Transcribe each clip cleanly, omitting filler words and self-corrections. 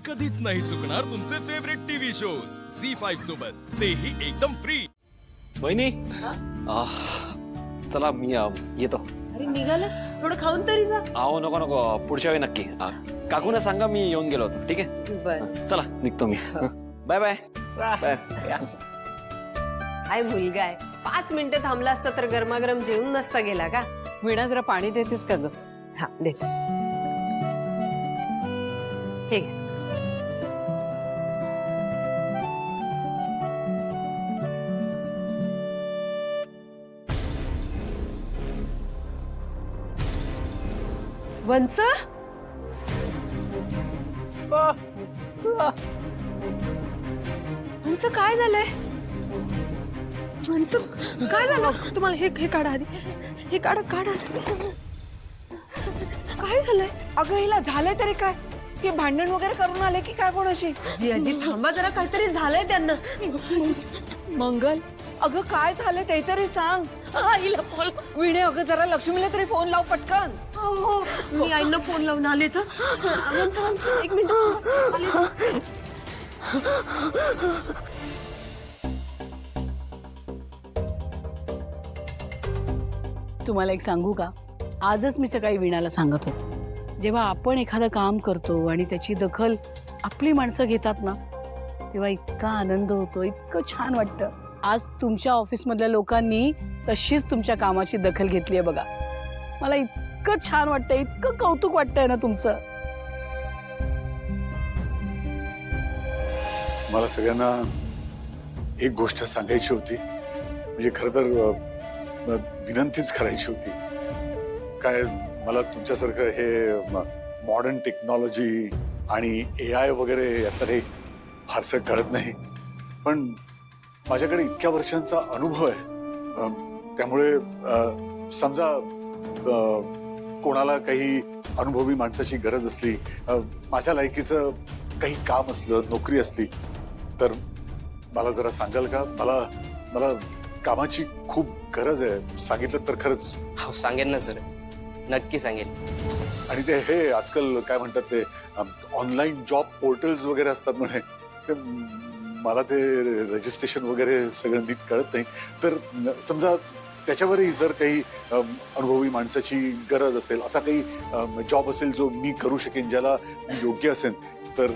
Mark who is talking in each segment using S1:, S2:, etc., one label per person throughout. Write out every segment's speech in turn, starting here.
S1: कधीच नाही चुकणार तुमचे फेवरेट टीव्ही शोज झी5 सोबत, तेही एकदम फ्री।
S2: वहिनी चला मी येतो।
S3: अरे निघालं, थोडं खाऊन तरी जा।
S2: आहो नको नको, पुढच्या वेळी नक्की। काकूना सांगा मी येऊन गेलो होतो, ठीक आहे?
S3: बर,
S2: चला निघतो मी। Bye bye bye.
S3: काय मुलगा आहे, 5 मिनिटं थांबला असता तर गरमागरम जेवून नसता गेला का?
S4: वीणा जरा पाणी देतेस का ग?
S3: हा देते। हे घे। वंस, वंस काय झालंय? वंस काय झालं तुम्हाला? हे काढा आधी, हे काढा काय झालंय?
S4: अगं हिला झालंय तरी काय? हे भांडण वगैरे करून आले की काय कोणाशी?
S3: जी आजी थांबा जरा, काहीतरी झालंय त्यांना।
S4: मंगल, अगं काय झालंय ते तरी सांग। हिला फोन विणे, अगं जरा लक्ष्मीला तरी फोन लाव पटकन।
S3: हो, मी आईला फोन लावून आले तर। एक मिनिट आले।
S4: तुम्हाला एक सांगू का, आजच मी सकाळी वीणाला सांगत होते, जेव्हा आपण एखादं काम करतो आणि त्याची दखल आपली माणसं घेतात ना, तेव्हा इतका आनंद होतो, इतकं छान वाटतं। आज तुमच्या ऑफिसमधल्या लोकांनी तशीच तुमच्या कामाची दखल घेतली आहे बघा। मला इतकं छान वाटतंय, इतकं कौतुक वाटतंय ना तुमचं।
S5: मला सगळ्यांना एक गोष्ट सांगायची होती, म्हणजे खरं तर विनंतीच करायची होती। काय मला तुमच्यासारखं हे मॉडर्न टेक्नॉलॉजी आणि AI वगैरे यातलं काही फारसं कळत नाही, पण माझ्याकडे इतक्या वर्षांचा अनुभव आहे, त्यामुळे समजा कोणाला काही अनुभवी माणसाची गरज असली, माझ्या लायकीचं काही काम असलं, नोकरी असली, तर मला जरा सांगाल का? मला कामाची खूप गरज आहे, सांगितलं तर खरंच।
S6: हो सांगेन ना सर, नक्की सांगेन।
S5: आणि ते हे आजकाल काय म्हणतात ते ऑनलाईन जॉब पोर्टल्स वगैरे असतात म्हणे, ते मला ते रजिस्ट्रेशन वगैरे सगळं नीट कळत नाही, तर समजा त्याच्यावरही जर काही अनुभवी माणसाची गरज असेल, असा काही जॉब असेल जो मी करू शकेन, ज्याला मी योग्य असेल, तर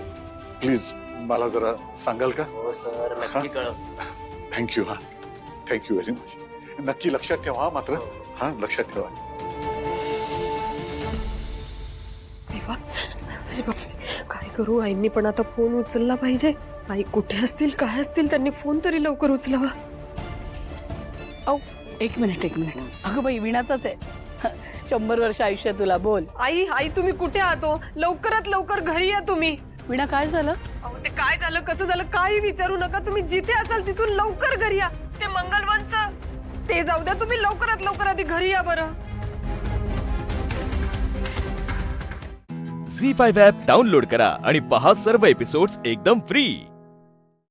S5: प्लीज मला जरा सांगाल का?
S6: हो सर, नक्की कळव।
S5: थँक्यू। हा थँक्यू व्हेरी मच। नक्की लक्षात ठेवा हा, मात्र हा लक्षात ठेवा।
S3: अरे बापरे, काय करू? आईंनी पण आता फोन उचलला पाहिजे। आई कुठे असतील, काय असतील, त्यांनी फोन तरी लवकर उचलावा।
S4: एक मिनिट। अगं बाई, वीणाचाच आहे। 100 वर्ष आयुष्य तुला। बोल
S3: आई तुम्ही कुठे आहात? लवकरात लवकर घरी या तुम्ही।
S4: वीणा, काय झालं?
S3: अहो ते काय झालं, कसं झालं, काही विचारू नका। तुम्ही जिथे असाल तिथून लवकर घरी या। ते मंगलवंश ते जाऊ द्या, तुम्ही लवकरात लवकर आधी घरी या बरं।
S1: झी5 ॲप डाउनलोड करा आणि पहा सर्व एपिसोड्स एकदम फ्री।